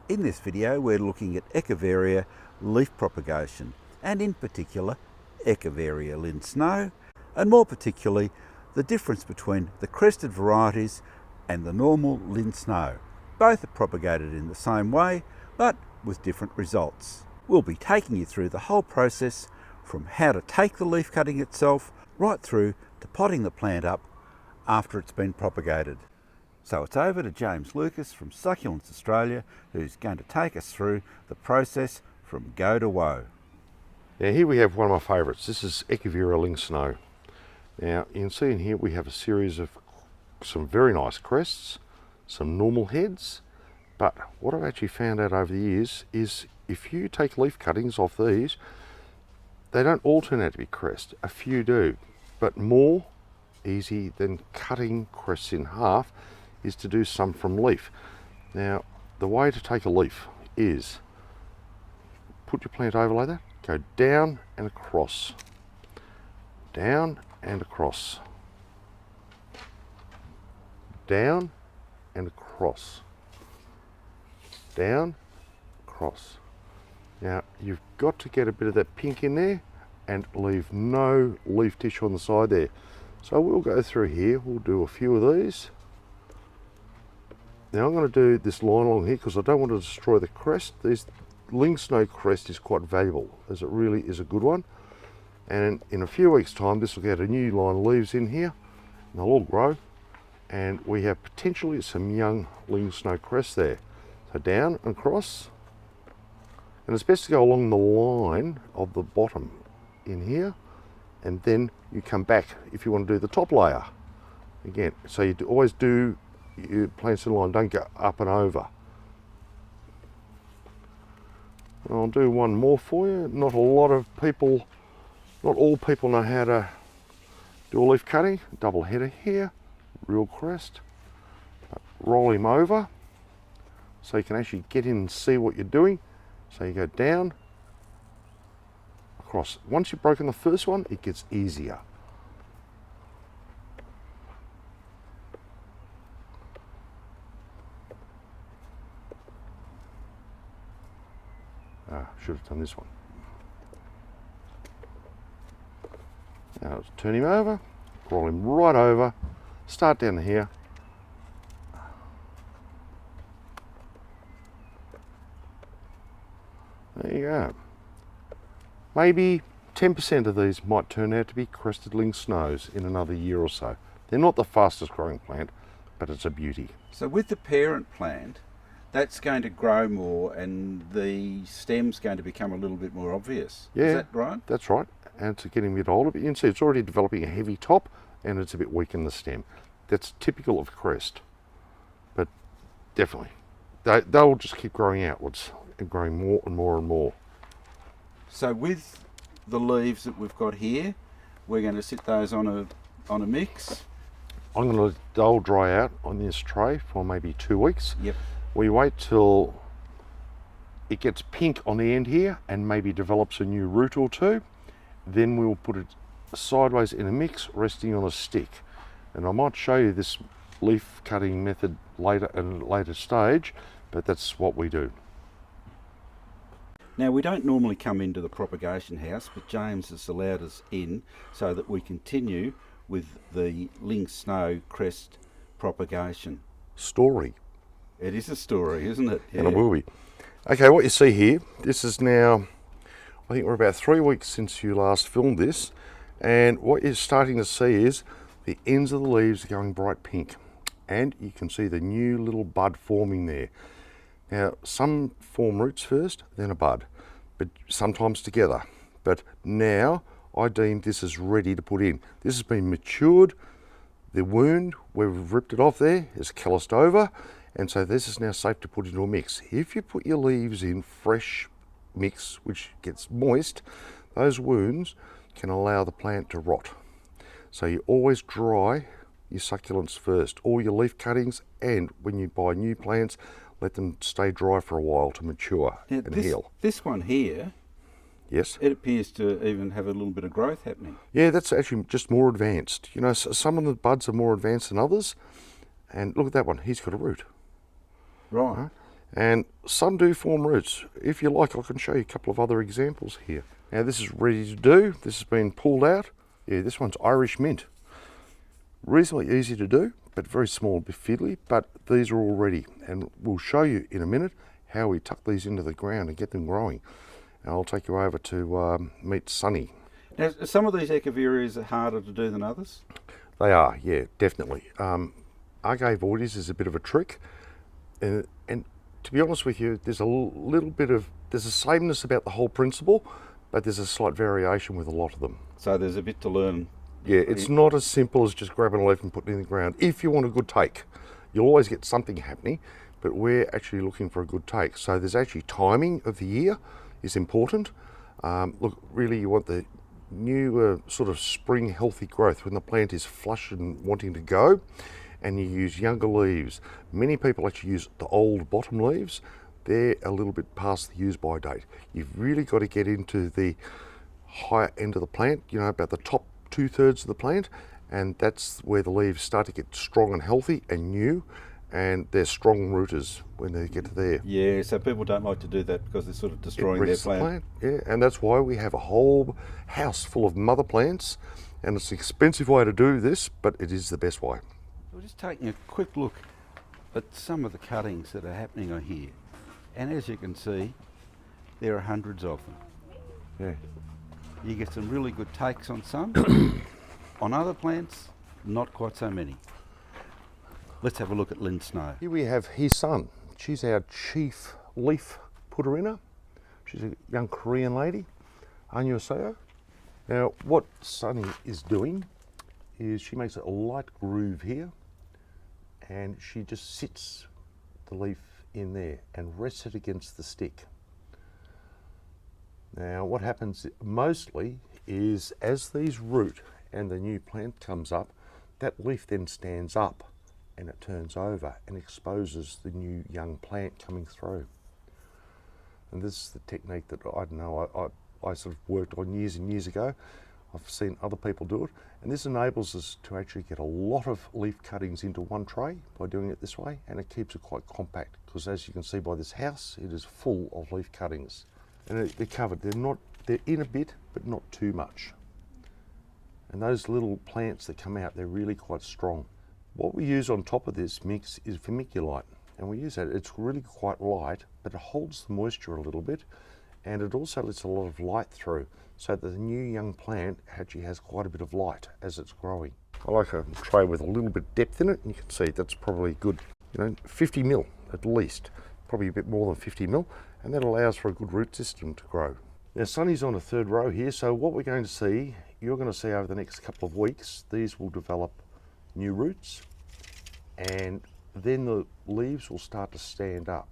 In this video we're looking at Echeveria leaf propagation, and in particular Echeveria Ling Snow, and more particularly the difference between the crested varieties and the normal Ling Snow. Both are propagated in the same way but with different results. We'll be taking you through the whole process from how to take the leaf cutting itself right through to potting the plant up after it's been propagated. So it's over to James Lucas from Succulents Australia, who's going to take us through the process from go to woe. Now here we have one of my favourites. This is Echeveria Ling Snow. Now you can see in here we have a series of some very nice crests, some normal heads, but what I've actually found out over the years is if you take leaf cuttings off these, they don't all turn out to be crest. A few do, but more easy than cutting crests in half is to do some from leaf. Now the way to take a leaf is put your plant over like that, go down and across, down and across, down and across, down, across. Now you've got to get a bit of that pink in there and leave no leaf tissue on the side there. So we'll go through here, we'll do a few of these. Now I'm going to do this line along here because I don't want to destroy the crest. This Ling Snow crest is quite valuable, as it really is a good one. And in a few weeks time this will get a new line of leaves in here and they'll all grow, and we have potentially some young Ling Snow crest there. So down and across, and it's best to go along the line of the bottom in here, and then you come back if you want to do the top layer again. So you always do your plants in line, don't go up and over. I'll do one more for you. Not all people know how to do a leaf cutting. Double header here, real crest. Roll him over so you can actually get in and see what you're doing. So you go down, across. Once you've broken the first one, it gets easier. Should have done this one. Now let's turn him over, roll him right over, start down here. There you go. Maybe 10% of these might turn out to be Crested Ling Snows in another year or so. They're not the fastest growing plant, but it's a beauty. So with the parent plant, that's going to grow more and the stem's going to become a little bit more obvious. Yeah, is that right? That's right. And it's getting a bit older, but you can see it's already developing a heavy top and it's a bit weak in the stem. That's typical of crest, but definitely they'll just keep growing outwards and growing more and more and more. So with the leaves that we've got here, we're going to sit those on a mix. I'm going to let they'll dry out on this tray for maybe 2 weeks. Yep. We wait till it gets pink on the end here and maybe develops a new root or two. Then we'll put it sideways in a mix, resting on a stick. And I might show you this leaf cutting method later in a later stage, but that's what we do. Now we don't normally come into the propagation house, but James has allowed us in so that we continue with the Ling Snow crest propagation. Story. It is a story, isn't it? Yeah. And it will be. Okay, what you see here, this is now, I think we're about 3 weeks since you last filmed this, and what you're starting to see is the ends of the leaves are going bright pink, and you can see the new little bud forming there. Now, some form roots first, then a bud, but sometimes together. But now, I deem this is ready to put in. This has been matured. The wound, where we've ripped it off there, is callused over, and so this is now safe to put into a mix. If you put your leaves in fresh mix, which gets moist, those wounds can allow the plant to rot. So you always dry your succulents first, all your leaf cuttings, and when you buy new plants, let them stay dry for a while to mature and heal. This one here, yes, it appears to even have a little bit of growth happening. Yeah, that's actually just more advanced. You know, some of the buds are more advanced than others, and look at that one, he's got a root. Right. And some do form roots. If you like, I can show you a couple of other examples here. Now this is ready to do. This has been pulled out. Yeah, this one's Irish mint. Reasonably easy to do, but very small, a bit fiddly, but these are all ready. And we'll show you in a minute how we tuck these into the ground and get them growing. And I'll take you over to meet Sunny. Now, some of these Echeverias are harder to do than others? They are, yeah, definitely. Agave voides is a bit of a trick. And to be honest with you, there's a little bit of, there's a sameness about the whole principle, but there's a slight variation with a lot of them. So there's a bit to learn. Yeah, it's not as simple as just grabbing a leaf and putting it in the ground. If you want a good take, you'll always get something happening, but we're actually looking for a good take. So there's actually timing of the year is important. Look, really you want the new sort of spring healthy growth when the plant is flush and wanting to go, and you use younger leaves. Many people actually use the old bottom leaves. They're a little bit past the use by date. You've really got to get into the higher end of the plant, you know, about the top 2/3 of the plant, and that's where the leaves start to get strong and healthy and new, and they're strong rooters when they get to there. Yeah, so people don't like to do that because they're sort of destroying their plant. Yeah, and that's why we have a whole house full of mother plants, and it's an expensive way to do this, but it is the best way. We're just taking a quick look at some of the cuttings that are happening on here, and as you can see, there are hundreds of them. Yeah. You get some really good takes on some. On other plants, not quite so many. Let's have a look at Ling Snow. Here we have his son. She's our chief leaf putter-inner. She's a young Korean lady, Anya Seo. Now, what Sunny is doing is she makes a light groove here, and she just sits the leaf in there and rests it against the stick. Now what happens mostly is as these root and the new plant comes up, that leaf then stands up and it turns over and exposes the new young plant coming through. And this is the technique that I know I sort of worked on years and years ago. I've seen other people do it, and this enables us to actually get a lot of leaf cuttings into one tray by doing it this way, and it keeps it quite compact because as you can see by this house, it is full of leaf cuttings. And they're covered, they're in a bit, but not too much. And those little plants that come out, they're really quite strong. What we use on top of this mix is vermiculite, and we use that, it's really quite light, but it holds the moisture a little bit, and it also lets a lot of light through, so that the new young plant actually has quite a bit of light as it's growing. I like a tray with a little bit of depth in it, and you can see that's probably good, 50 mil at least, probably a bit more than 50 mil. And that allows for a good root system to grow. Now Sunny's on a third row here, so what we're going to see, you're going to see over the next couple of weeks, these will develop new roots, and then the leaves will start to stand up.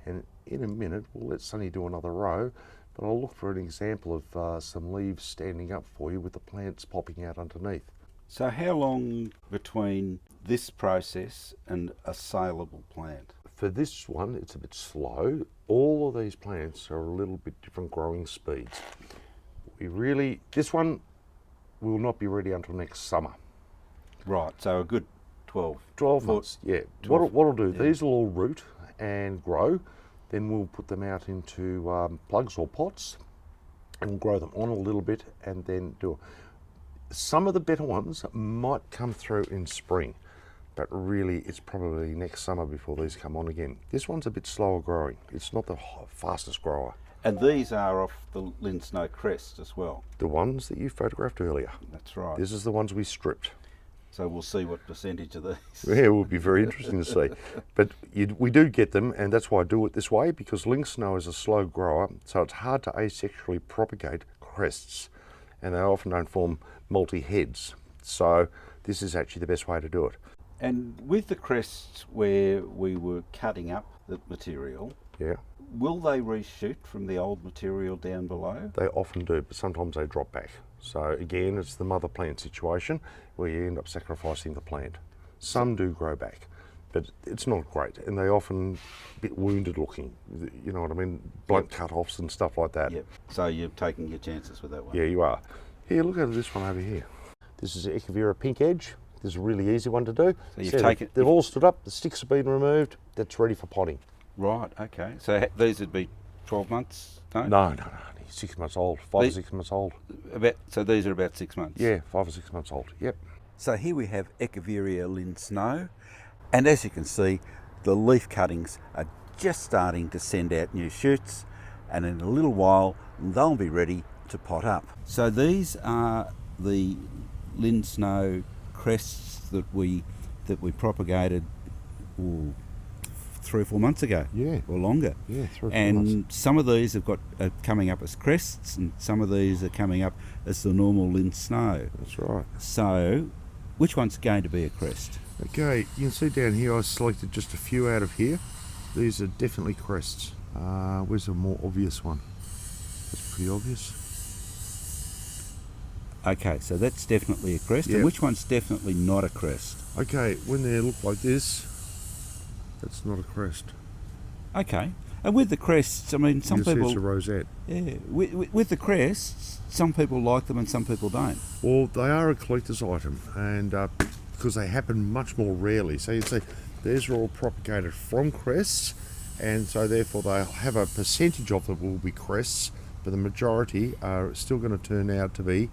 And in a minute, we'll let Sunny do another row, but I'll look for an example of some leaves standing up for you with the plants popping out underneath. So how long between this process and a saleable plant? For this one, it's a bit slow. All of these plants are a little bit different growing speeds. This one will not be ready until next summer. Right, so a good 12 months, yeah. 12, what I'll do, these will all root and grow, then we'll put them out into plugs or pots and we'll grow them on a little bit and then do it. Some of the better ones might come through in spring, but really it's probably next summer before these come on again. This one's a bit slower growing. It's not the fastest grower. And these are off the Ling Snow crest as well? The ones that you photographed earlier. That's right. This is the ones we stripped. So we'll see what percentage of these. Yeah, it will be very interesting to see. But we do get them, and that's why I do it this way, because Ling Snow is a slow grower, so it's hard to asexually propagate crests, and they often don't form multi-heads. So this is actually the best way to do it. And with the crests where we were cutting up the material, yeah, will they reshoot from the old material down below? They often do, but sometimes they drop back. So again, it's the mother plant situation where you end up sacrificing the plant. Some do grow back, but it's not great, and they often a bit wounded looking, you know what I mean, blunt cut-offs and stuff like that. Yep. So you're taking your chances with that one? Yeah, you are. Here, look at this one over here. This is Echeveria Pink Edge. This is a really easy one to do. So you've taken, they've all stood up, the sticks have been removed, that's ready for potting. Right, okay. So these would be 12 months, no? No. 6 months old, 5 or 6 months old. So these are about 6 months? Yeah, 5 or 6 months old, yep. So here we have Echeveria Ling Snow, and as you can see, the leaf cuttings are just starting to send out new shoots, and in a little while they'll be ready to pot up. So these are the Ling Snow crests that we propagated 3 or 4 months ago, Yeah. or longer. Yeah, 3 or 4 And months. some of these are coming up as crests, and some of these are coming up as the normal Ling Snow. That's right. So, which one's going to be a crest? Okay, you can see down here I selected just a few out of here. These are definitely crests. Where's a more obvious one? That's pretty obvious. Okay, so that's definitely a crest. Yep. And which one's definitely not a crest? Okay, when they look like this, that's not a crest. Okay. And with the crests, I mean, some You can see people... it's a rosette. Yeah, with the crests, some people like them and some people don't. Well, they are a collector's item, and because they happen much more rarely. So you'd say these are all propagated from crests, and so therefore they'll have a percentage of them will be crests, but the majority are still going to turn out to be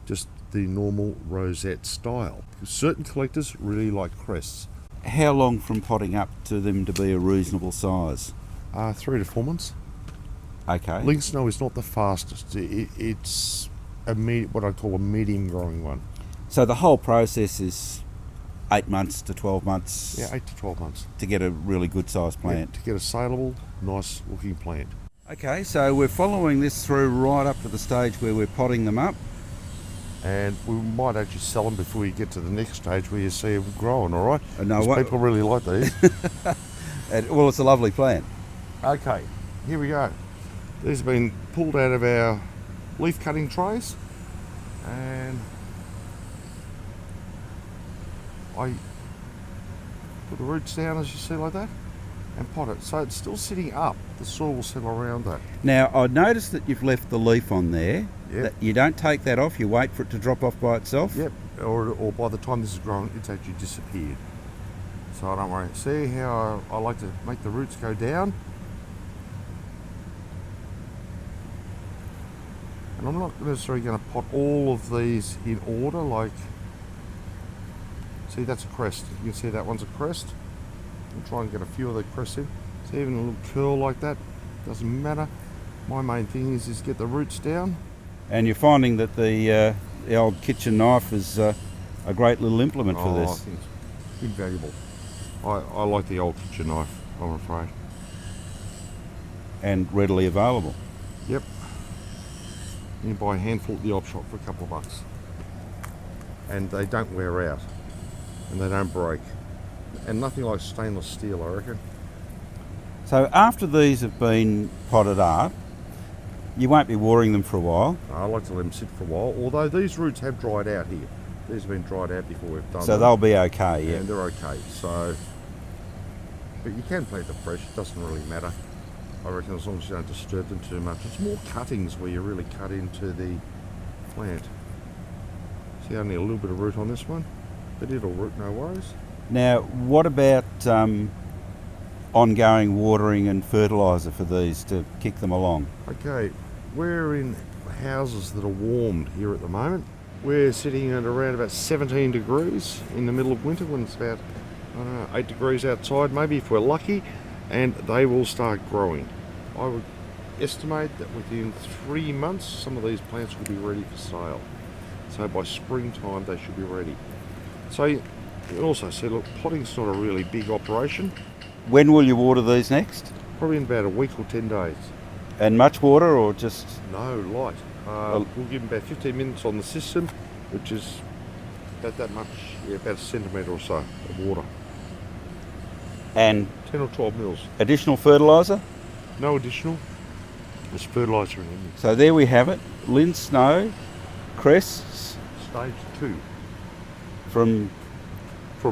just the normal rosette style. Certain collectors really like crests. How long from potting up to them to be a reasonable size? 3 to 4 months. Okay. Ling Snow is not the fastest. It's what I call a medium growing one. So the whole process is 8 months to 12 months. Yeah, 8 to 12 months. To get a really good sized plant. Yeah, to get a saleable, nice looking plant. Okay, so we're following this through right up to the stage where we're potting them up. And we might actually sell them before you get to the next stage where you see them growing, all right? No, Because people really like these. Well, it's a lovely plant. Okay, here we go. These have been pulled out of our leaf cutting trays, and I put the roots down as you see like that and pot it. So it's still sitting up. The soil will settle around that. Now, I noticed that you've left the leaf on there. Yep. That you don't take that off, you wait for it to drop off by itself. Yep, or by the time this is grown, it's actually disappeared. So I don't worry. See how I like to make the roots go down? And I'm not necessarily going to pot all of these in order, like, see that's a crest. You can see that one's a crest. I'll try and get a few of the crests in. See, even a little curl like that, doesn't matter. My main thing is get the roots down. And you're finding that the old kitchen knife is a great little implement for I this. think it's invaluable. I like the old kitchen knife, I'm afraid. And readily available. Yep. You can buy a handful at the op shop for a couple of bucks. And they don't wear out. And they don't break. And nothing like stainless steel, I reckon. So after these have been potted up, you won't be watering them for a while. I like to let them sit for a while, although these roots have dried out here. These have been dried out before we've done So them. they'll be okay, yeah. And they're okay, so... But you can plant them fresh, it doesn't really matter. I reckon as long as you don't disturb them too much. It's more cuttings where you really cut into the plant. See, only a little bit of root on this one. But it'll root, no worries. Now, what about ongoing watering and fertiliser for these to kick them along? Okay, we're in houses that are warmed here at the moment. We're sitting at around about 17 degrees in the middle of winter when it's about, I don't know, 8 degrees outside maybe if we're lucky, and they will start growing. I would estimate that within 3 months some of these plants will be ready for sale. So by springtime they should be ready. So you can also see, look, potting's not a really big operation. When will you water these next? Probably in about a week or 10 days. And much water or just... No, light. We'll give them about 15 minutes on the system, which is about that much, yeah, about a centimetre or so of water. And 10 or 12 mils. additional fertiliser? No additional. There's fertiliser in them. So there we have it. Ling Snow, crests, Stage 2. from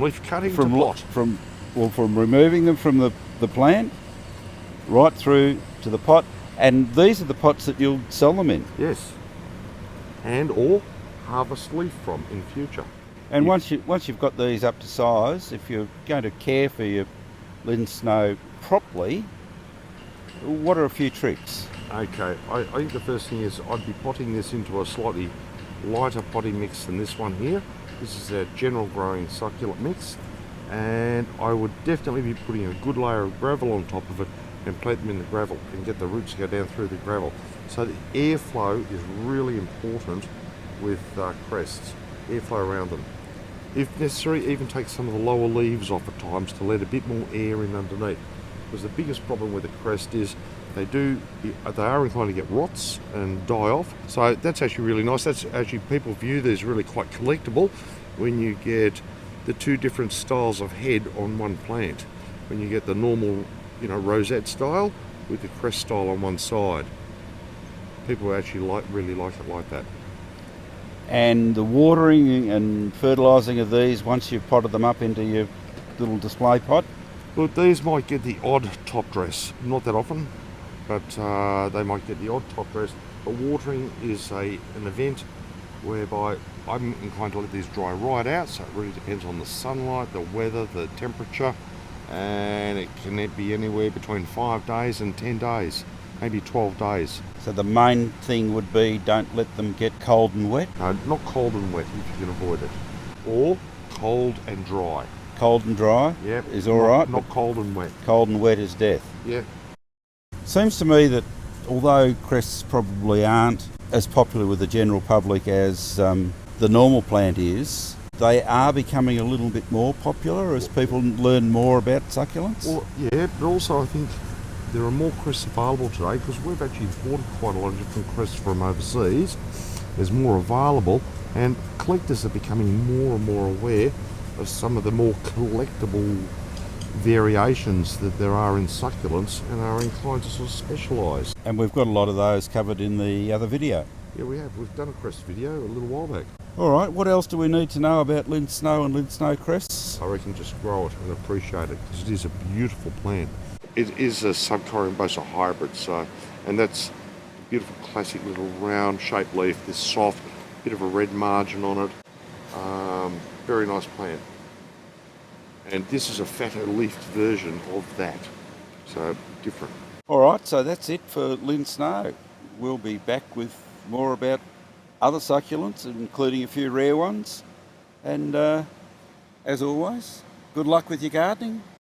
Leaf cutting to pot. from removing them from the plant right through to the pot, and these are the pots that you'll sell them in. Yes. And or harvest leaf from in future. And once you've got these up to size, if you're going to care for your Ling Snow properly, what are a few tricks? Okay, I think the first thing is I'd be potting this into a slightly lighter potting mix than this one here. This is a general growing succulent mix, and I would definitely be putting a good layer of gravel on top of it and plant them in the gravel and get the roots to go down through the gravel. So the airflow is really important with crests, airflow around them. If necessary, even take some of the lower leaves off at times to let a bit more air in underneath. Because the biggest problem with the crest is they are inclined to get rots and die off. So that's actually really nice. That's actually, people view these really quite collectible when you get the two different styles of head on one plant. When you get the normal, rosette style with the crest style on one side. People actually really like it like that. And the watering and fertilising of these once you've potted them up into your little display pot? Well, these might get the odd top dress, not that often, but they might get the odd top dress. But watering is an event whereby I'm inclined to let these dry right out, so it really depends on the sunlight, the weather, the temperature, and it can be anywhere between 5 days and 10 days, maybe 12 days. So the main thing would be don't let them get cold and wet? No, not cold and wet if you can avoid it, or cold and dry. Cold and dry is all right. Not cold and wet. Cold and wet is death. Yeah. Seems to me that although crests probably aren't as popular with the general public as the normal plant is, they are becoming a little bit more popular as people learn more about succulents. Well, yeah, but also I think there are more crests available today because we've actually imported quite a lot of different crests from overseas. There's more available, and collectors are becoming more and more aware of some of the more collectible variations that there are in succulents and are inclined to sort of specialise. And we've got a lot of those covered in the other video. Yeah, we have. We've done a crest video a little while back. All right, what else do we need to know about Ling Snow and Ling Snow crests? I reckon just grow it and appreciate it because it is a beautiful plant. It is a subcorimbose hybrid, and that's a beautiful classic little round shaped leaf, this soft, bit of a red margin on it. Very nice plant. And this is a fatter leafed version of that, so different. All right, so that's it for Ling Snow. We'll be back with more about other succulents, including a few rare ones. And as always, good luck with your gardening.